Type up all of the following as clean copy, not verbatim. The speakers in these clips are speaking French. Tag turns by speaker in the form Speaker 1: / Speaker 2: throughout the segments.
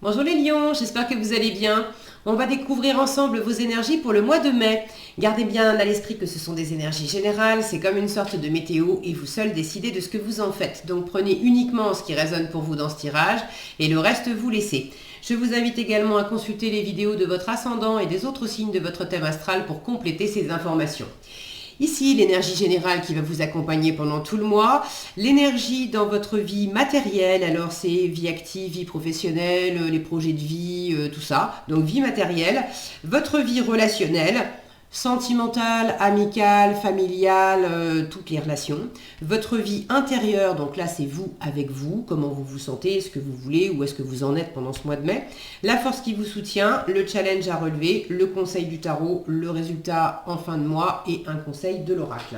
Speaker 1: Bonjour les lions, j'espère que vous allez bien. On va découvrir ensemble vos énergies pour le mois de mai. Gardez bien à l'esprit que ce sont des énergies générales, c'est comme une sorte de météo et vous seul décidez de ce que vous en faites. Donc prenez uniquement ce qui résonne pour vous dans ce tirage et le reste vous laissez. Je vous invite également à consulter les vidéos de votre ascendant et des autres signes de votre thème astral pour compléter ces informations. Ici, l'énergie générale qui va vous accompagner pendant tout le mois. L'énergie dans votre vie matérielle, alors c'est vie active, vie professionnelle, les projets de vie, tout ça. Donc vie matérielle. Votre vie relationnelle, sentimentale, amicale, familiale, toutes les relations. Votre vie intérieure, donc là c'est vous avec vous, comment vous vous sentez, est-ce que vous voulez, où est-ce que vous en êtes pendant ce mois de mai. La force qui vous soutient, le challenge à relever, le conseil du tarot, le résultat en fin de mois et un conseil de l'oracle.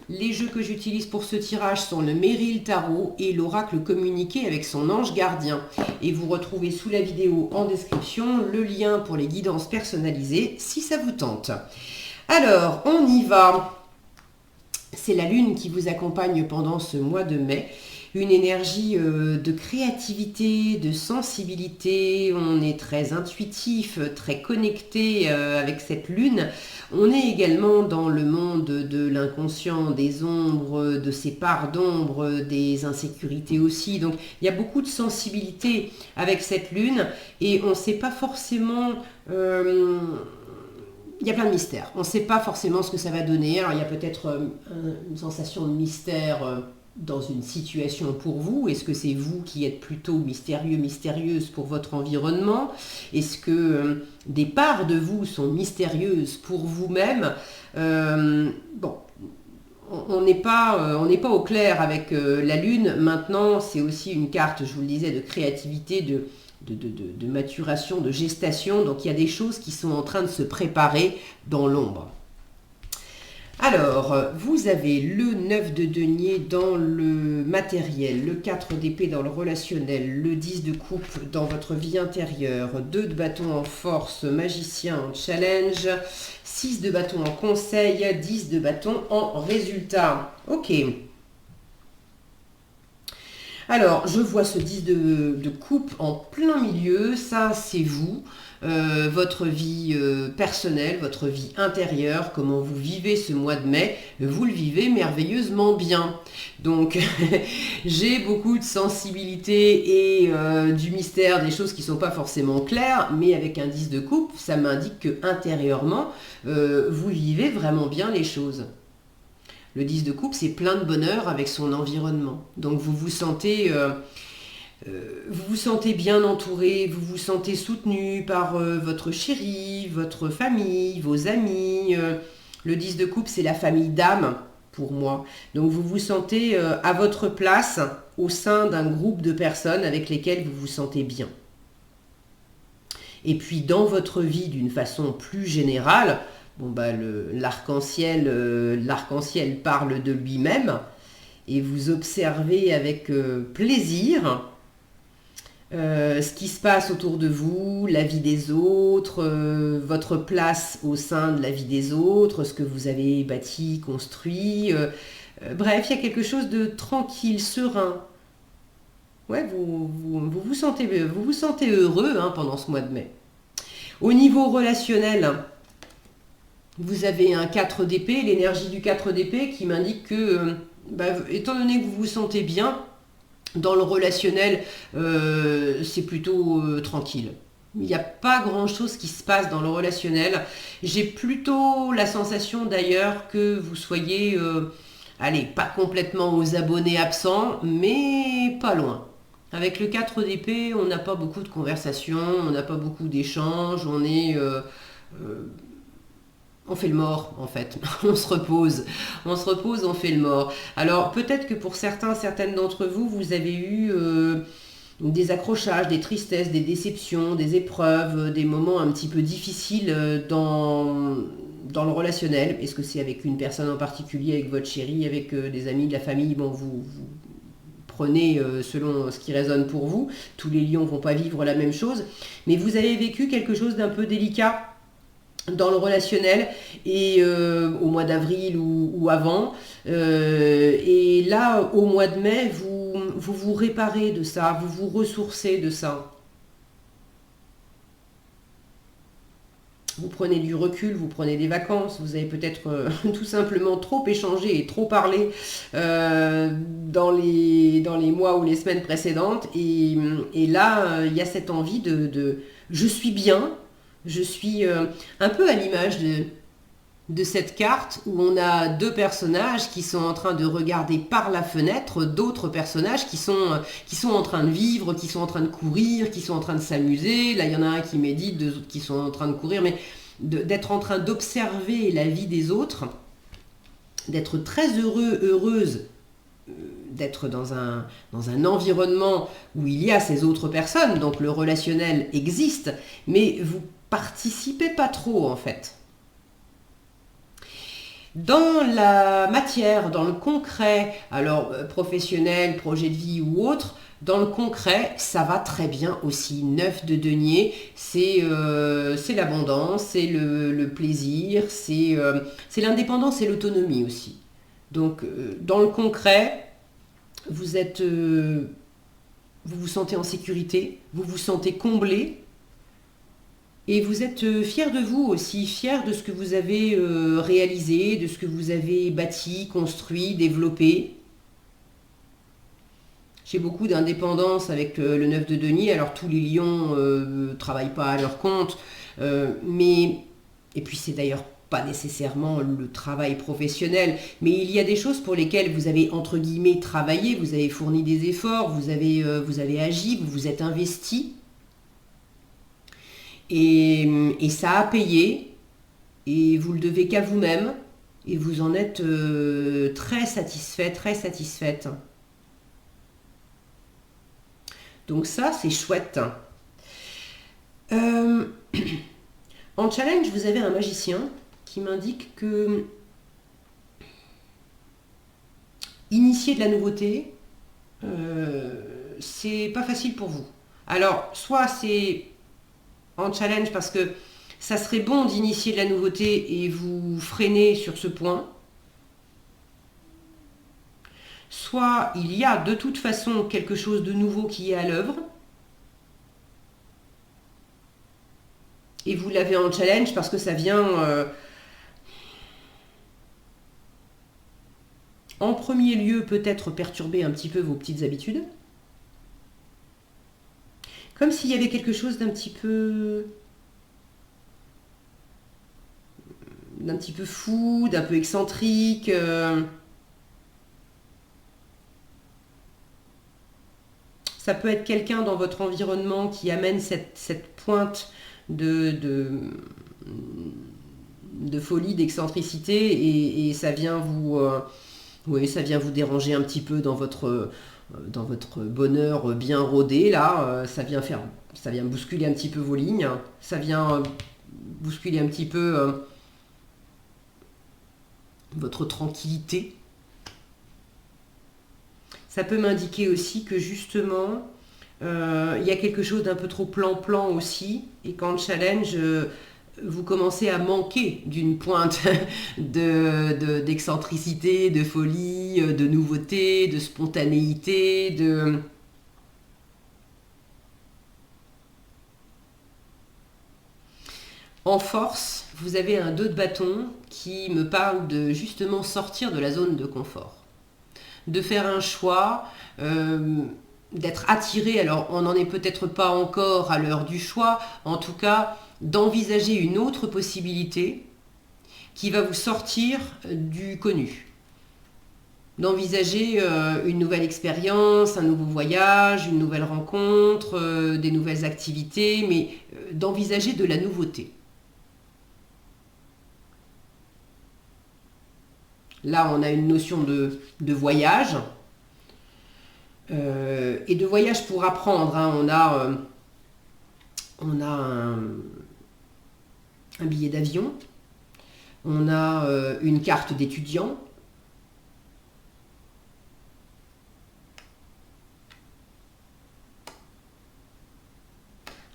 Speaker 1: Les jeux que j'utilise pour ce tirage sont le Méril Tarot et l'oracle communiqué avec son ange gardien. Et vous retrouvez sous la vidéo en description le lien pour les guidances personnalisées si ça vous tente. Alors, on y va. C'est la lune qui vous accompagne pendant ce mois de mai. Une énergie de créativité, de sensibilité, on est très intuitif, très connecté avec cette lune. On est également dans le monde de l'inconscient, des ombres, de ces parts d'ombre, des insécurités aussi. Donc il y a beaucoup de sensibilité avec cette lune et on ne sait pas forcément... il y a plein de mystères. On ne sait pas forcément ce que ça va donner. Alors il y a peut-être une sensation de mystère dans une situation pour vous. Est-ce que c'est vous qui êtes plutôt mystérieux, mystérieuse pour votre environnement? Est-ce que des parts de vous sont mystérieuses pour vous-même? Bon, on n'est pas au clair avec la lune. Maintenant, c'est aussi une carte, je vous le disais, de créativité, de maturation, de gestation. Donc il y a des choses qui sont en train de se préparer dans l'ombre. Alors, vous avez le 9 de denier dans le matériel, le 4 d'épée dans le relationnel, le 10 de coupe dans votre vie intérieure, 2 de bâton en force, magicien en challenge, 6 de bâton en conseil, 10 de bâton en résultat. Ok. Alors, je vois ce 10 de coupe en plein milieu, ça c'est vous, votre vie personnelle, votre vie intérieure, comment vous vivez ce mois de mai, vous le vivez merveilleusement bien. Donc, j'ai beaucoup de sensibilité et du mystère, des choses qui ne sont pas forcément claires, mais avec un 10 de coupe, ça m'indique que intérieurement, vous vivez vraiment bien les choses. Le 10 de coupe, c'est plein de bonheur avec son environnement. Donc vous vous sentez bien entouré, vous vous sentez soutenu par votre chéri, votre famille, vos amis. Le 10 de coupe, c'est la famille d'âme pour moi. Donc vous vous sentez à votre place au sein d'un groupe de personnes avec lesquelles vous vous sentez bien. Et puis dans votre vie, d'une façon plus générale, bon bah l'arc-en-ciel parle de lui-même et vous observez avec plaisir ce qui se passe autour de vous, la vie des autres, votre place au sein de la vie des autres, ce que vous avez bâti, construit. Bref, il y a quelque chose de tranquille, serein. Ouais, vous vous sentez heureux pendant ce mois de mai. Au niveau relationnel, vous avez un 4 d'épée, l'énergie du 4 d'épée qui m'indique que, étant donné que vous vous sentez bien, dans le relationnel, c'est plutôt tranquille. Il n'y a pas grand-chose qui se passe dans le relationnel. J'ai plutôt la sensation d'ailleurs que vous soyez, pas complètement aux abonnés absents, mais pas loin. Avec le 4 d'épée, on n'a pas beaucoup de conversations, on n'a pas beaucoup d'échanges, on fait le mort en fait, on se repose, on fait le mort. Alors peut-être que pour certaines d'entre vous, vous avez eu des accrochages, des tristesses, des déceptions, des épreuves, des moments un petit peu difficiles dans le relationnel. Est-ce que c'est avec une personne en particulier, avec votre chéri, avec des amis, de la famille? Bon, vous prenez selon ce qui résonne pour vous. Tous les lions ne vont pas vivre la même chose, mais vous avez vécu quelque chose d'un peu délicat dans le relationnel et au mois d'avril ou avant et là au mois de mai vous réparez de ça, vous vous ressourcez de ça. vous prenez du recul, vous prenez des vacances, vous avez peut-être tout simplement trop échangé et trop parlé dans les mois ou les semaines précédentes. Et là, il y a cette envie je suis bien, je suis un peu à l'image de cette carte où on a deux personnages qui sont en train de regarder par la fenêtre d'autres personnages qui sont en train de vivre, qui sont en train de courir, qui sont en train de s'amuser. Là, il y en a un qui médite, deux autres qui sont en train de courir, mais d'être en train d'observer la vie des autres, d'être très heureuse, d'être dans un environnement où il y a ces autres personnes, donc le relationnel existe, mais vous participez pas trop en fait. Dans la matière, dans le concret, alors professionnel, projet de vie ou autre, dans le concret, ça va très bien aussi. 9 de denier, c'est l'abondance, c'est le plaisir, c'est l'indépendance et l'autonomie aussi. Donc dans le concret, vous vous sentez en sécurité, vous vous sentez comblé, et vous êtes fier de vous aussi, fier de ce que vous avez réalisé, de ce que vous avez bâti, construit, développé. J'ai beaucoup d'indépendance avec le 9 de denier, alors tous les lions ne travaillent pas à leur compte, et puis c'est d'ailleurs pas nécessairement le travail professionnel, mais il y a des choses pour lesquelles vous avez entre guillemets travaillé, vous avez fourni des efforts, vous avez agi, vous vous êtes investi. Et ça a payé, et vous le devez qu'à vous-même, et vous en êtes très satisfait, très satisfaite. Donc ça, c'est chouette. En challenge, vous avez un magicien qui m'indique que initier de la nouveauté, c'est pas facile pour vous. Alors, soit c'est en challenge parce que ça serait bon d'initier de la nouveauté et vous freiner sur ce point. Soit il y a de toute façon quelque chose de nouveau qui est à l'œuvre et vous l'avez en challenge parce que ça vient en premier lieu peut-être perturber un petit peu vos petites habitudes. Comme s'il y avait quelque chose d'un petit peu fou, d'un peu excentrique. Ça peut être quelqu'un dans votre environnement qui amène cette pointe de folie, d'excentricité et ça vient ça vient vous déranger un petit peu dans votre bonheur bien rodé là, ça vient bousculer un petit peu vos lignes, ça vient bousculer un petit peu votre tranquillité. Ça peut m'indiquer aussi que justement il y a quelque chose d'un peu trop plan-plan aussi, et qu'en challenge vous commencez à manquer d'une pointe d'excentricité, de folie, de nouveauté, de spontanéité, En force, vous avez un 2 de bâton qui me parle de justement sortir de la zone de confort. De faire un choix, d'être attiré, alors on n'en est peut-être pas encore à l'heure du choix, en tout cas d'envisager une autre possibilité qui va vous sortir du connu. D'envisager une nouvelle expérience, un nouveau voyage, une nouvelle rencontre, des nouvelles activités, mais d'envisager de la nouveauté. Là, on a une notion de voyage, et de voyage pour apprendre. Hein. On a un billet d'avion, on a une carte d'étudiant,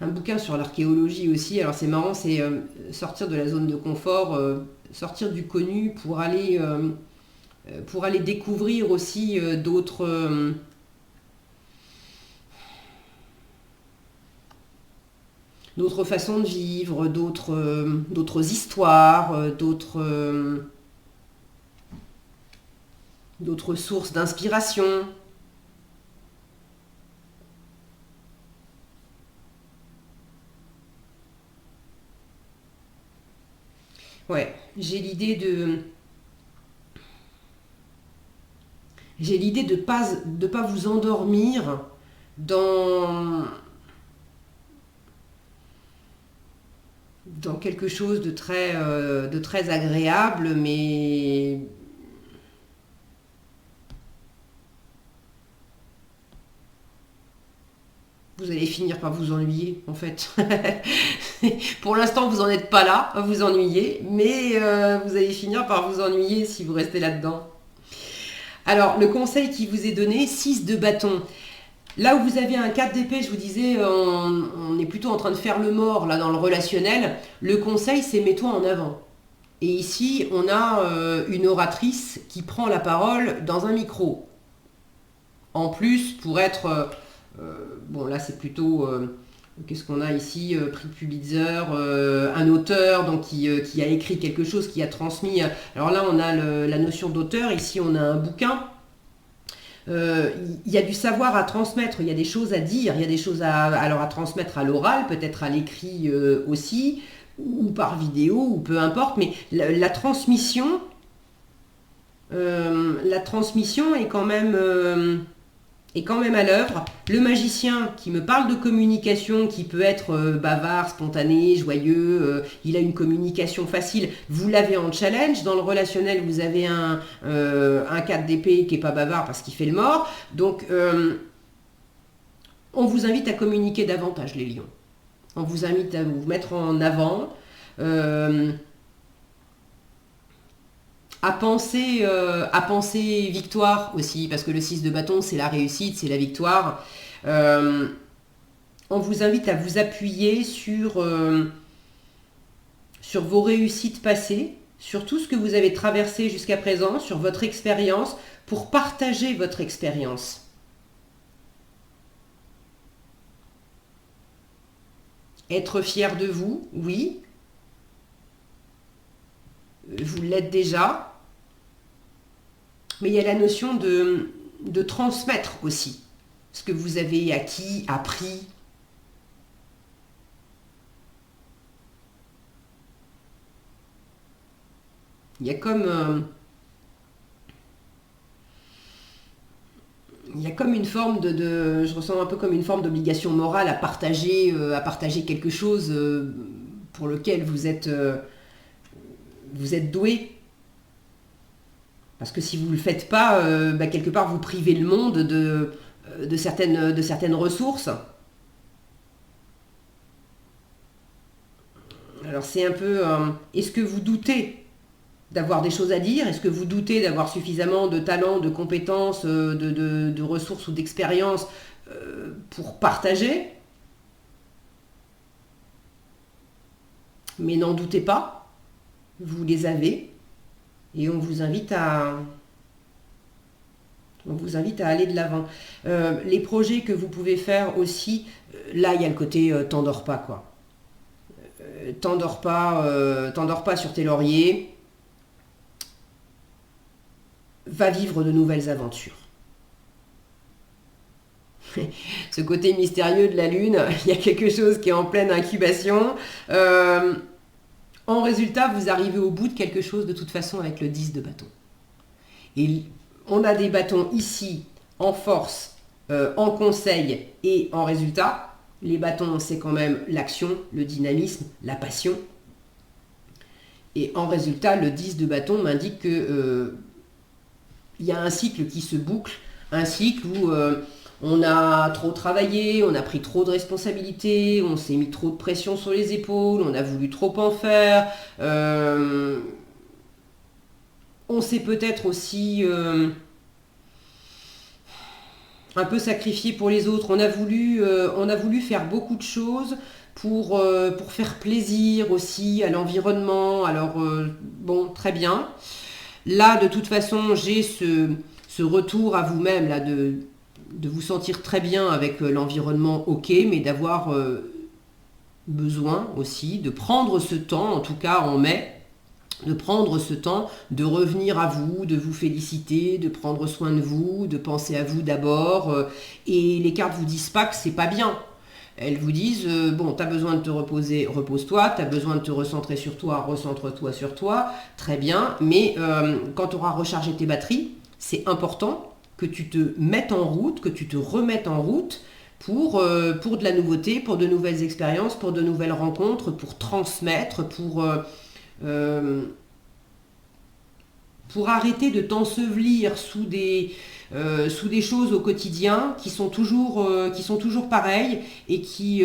Speaker 1: un bouquin sur l'archéologie aussi. Alors c'est marrant, c'est sortir de la zone de confort, sortir du connu pour aller découvrir aussi d'autres façons de vivre, d'autres histoires, d'autres sources d'inspiration. Ouais, j'ai l'idée de pas vous endormir dans dans quelque chose de très agréable, mais vous allez finir par vous ennuyer, en fait. Pour l'instant, vous n'en êtes pas là, à vous ennuyer, mais vous allez finir par vous ennuyer si vous restez là-dedans. Alors, le conseil qui vous est donné, 6 de bâton. Là où vous avez un 4 d'épée, je vous disais, on est plutôt en train de faire le mort, là, dans le relationnel. Le conseil, c'est mets-toi en avant. Et ici, on a une oratrice qui prend la parole dans un micro. En plus, pour être... bon, là, c'est plutôt... qu'est-ce qu'on a ici? Prix Pulitzer, un auteur donc, qui a écrit quelque chose, qui a transmis... alors là, on a la notion d'auteur. Ici, on a un bouquin. Il y a du savoir à transmettre, il y a des choses à dire, il y a des choses alors à transmettre à l'oral, peut-être à l'écrit aussi, ou par vidéo, ou peu importe, mais la transmission est quand même à l'œuvre. Le magicien qui me parle de communication, qui peut être bavard, spontané, joyeux, il a une communication facile, vous l'avez en challenge. Dans le relationnel, vous avez un 4 d'épée qui n'est pas bavard parce qu'il fait le mort. Donc, on vous invite à communiquer davantage, les lions. On vous invite à vous mettre en avant. À penser victoire aussi, parce que le 6 de bâton, c'est la réussite, c'est la victoire. On vous invite à vous appuyer sur vos réussites passées, sur tout ce que vous avez traversé jusqu'à présent, sur votre expérience, pour partager votre expérience. Être fier de vous, oui. Vous l'êtes déjà. Mais il y a la notion de transmettre aussi ce que vous avez acquis, appris. Il y a comme, une forme je ressens un peu comme une forme d'obligation morale à partager quelque chose pour lequel vous êtes doué. Parce que si vous ne le faites pas, quelque part vous privez le monde de certaines ressources. Alors c'est un peu, est-ce que vous doutez d'avoir des choses à dire? Est-ce que vous doutez d'avoir suffisamment de talent, de compétences, de ressources ou d'expériences pour partager? Mais n'en doutez pas, vous les avez. Et on vous invite à aller de l'avant. Les projets que vous pouvez faire aussi, là il y a le côté t'endors pas quoi. T'endors pas sur tes lauriers. Va vivre de nouvelles aventures. Ce côté mystérieux de la Lune, il y a quelque chose qui est en pleine incubation. En résultat, vous arrivez au bout de quelque chose de toute façon avec le 10 de bâton. Et on a des bâtons ici en force, en conseil et en résultat. Les bâtons, c'est quand même l'action, le dynamisme, la passion. Et en résultat, le 10 de bâton m'indique que il y a un cycle qui se boucle, un cycle où on a trop travaillé, on a pris trop de responsabilités, on s'est mis trop de pression sur les épaules, on a voulu trop en faire. On s'est peut-être aussi un peu sacrifié pour les autres. On a voulu faire beaucoup de choses pour faire plaisir aussi à l'environnement. Alors, bon, très bien. Là, de toute façon, j'ai ce retour à vous-même, là, de vous sentir très bien avec l'environnement, ok, mais d'avoir besoin aussi de prendre ce temps, en tout cas en mai, de prendre ce temps de revenir à vous, de vous féliciter, de prendre soin de vous, de penser à vous d'abord. Et les cartes vous disent pas que c'est pas bien. Elles vous disent, bon, tu as besoin de te reposer, repose-toi, tu as besoin de te recentrer sur toi, recentre-toi sur toi, très bien, mais quand tu auras rechargé tes batteries, c'est important que tu te mettes en route, que tu te remettes en route pour de la nouveauté, pour de nouvelles expériences, pour de nouvelles rencontres, pour transmettre, pour arrêter de t'ensevelir sous des choses au quotidien qui sont toujours pareilles et qui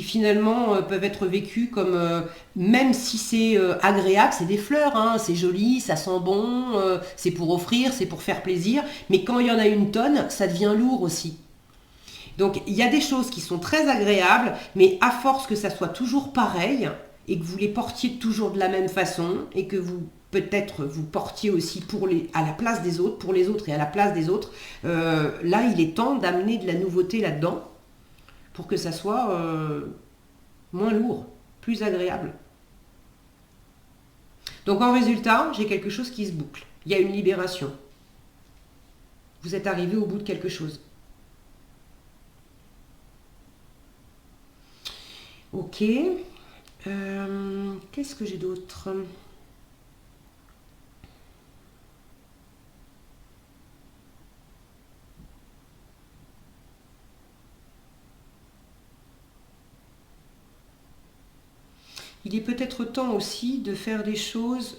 Speaker 1: finalement peuvent être vécues comme, même si c'est agréable, c'est des fleurs, hein, c'est joli, ça sent bon, c'est pour offrir, c'est pour faire plaisir, mais quand il y en a une tonne, ça devient lourd aussi. Donc il y a des choses qui sont très agréables, mais à force que ça soit toujours pareil, et que vous les portiez toujours de la même façon, et que vous peut-être vous portiez aussi à la place des autres, pour les autres et à la place des autres, là il est temps d'amener de la nouveauté là-dedans, pour que ça soit moins lourd, plus agréable. Donc en résultat, j'ai quelque chose qui se boucle. Il y a une libération. Vous êtes arrivé au bout de quelque chose. Ok. Qu'est-ce que j'ai d'autre ? Il est peut-être temps aussi de faire des choses,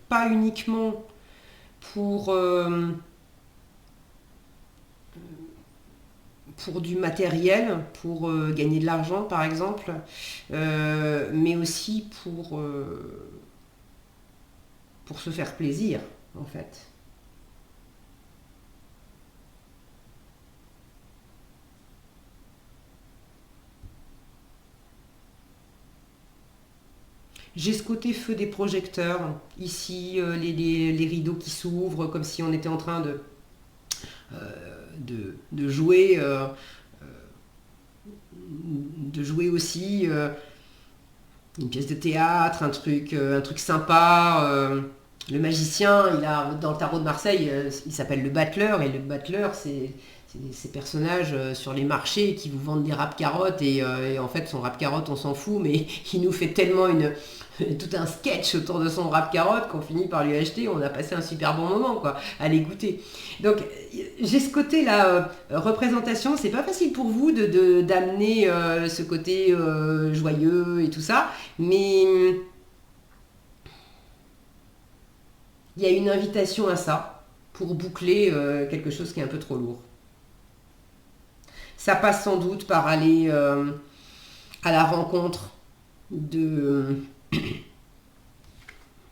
Speaker 1: pas uniquement pour du matériel, pour gagner de l'argent par exemple, mais aussi pour se faire plaisir en fait. J'ai ce côté feu des projecteurs, ici les rideaux qui s'ouvrent comme si on était en train de jouer aussi une pièce de théâtre, un truc sympa. Le magicien, dans le tarot de Marseille, il s'appelle le battleur, et le battleur, c'est ces personnages sur les marchés qui vous vendent des râpes-carottes et en fait son râpe-carotte on s'en fout, mais il nous fait tellement tout un sketch autour de son râpe-carotte qu'on finit par lui acheter. On a passé un super bon moment quoi, à les goûter. Donc j'ai ce côté là, représentation, c'est pas facile pour vous d'amener ce côté joyeux et tout ça, mais il y a une invitation à ça pour boucler quelque chose qui est un peu trop lourd. Ça passe sans doute par aller à la rencontre de...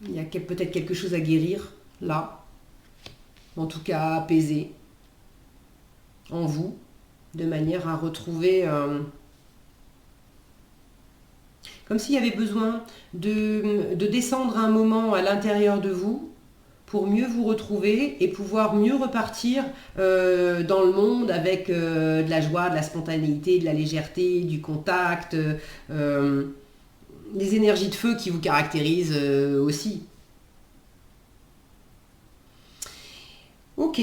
Speaker 1: Il y a peut-être quelque chose à guérir, là. En tout cas, à apaiser en vous, de manière à retrouver... comme s'il y avait besoin de descendre un moment à l'intérieur de vous, pour mieux vous retrouver et pouvoir mieux repartir dans le monde avec de la joie, de la spontanéité, de la légèreté, du contact, des énergies de feu qui vous caractérisent aussi. Ok,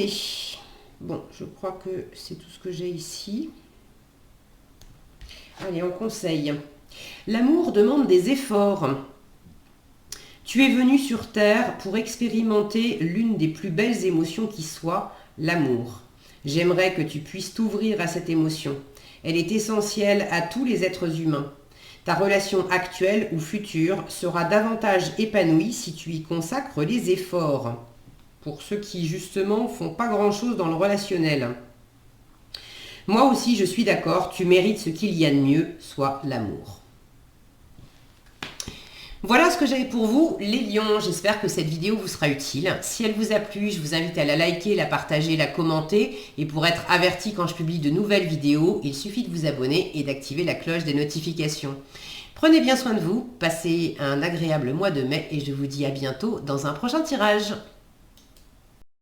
Speaker 1: bon, je crois que c'est tout ce que j'ai ici. Allez, on conseille. L'amour demande des efforts. Tu es venu sur Terre pour expérimenter l'une des plus belles émotions qui soit, l'amour. J'aimerais que tu puisses t'ouvrir à cette émotion. Elle est essentielle à tous les êtres humains. Ta relation actuelle ou future sera davantage épanouie si tu y consacres les efforts. Pour ceux qui, justement, font pas grand-chose dans le relationnel. Moi aussi, je suis d'accord, tu mérites ce qu'il y a de mieux, soit l'amour. Voilà ce que j'avais pour vous, les lions. J'espère que cette vidéo vous sera utile. Si elle vous a plu, je vous invite à la liker, la partager, la commenter. Et pour être averti quand je publie de nouvelles vidéos, il suffit de vous abonner et d'activer la cloche des notifications. Prenez bien soin de vous, passez un agréable mois de mai et je vous dis à bientôt dans un prochain tirage.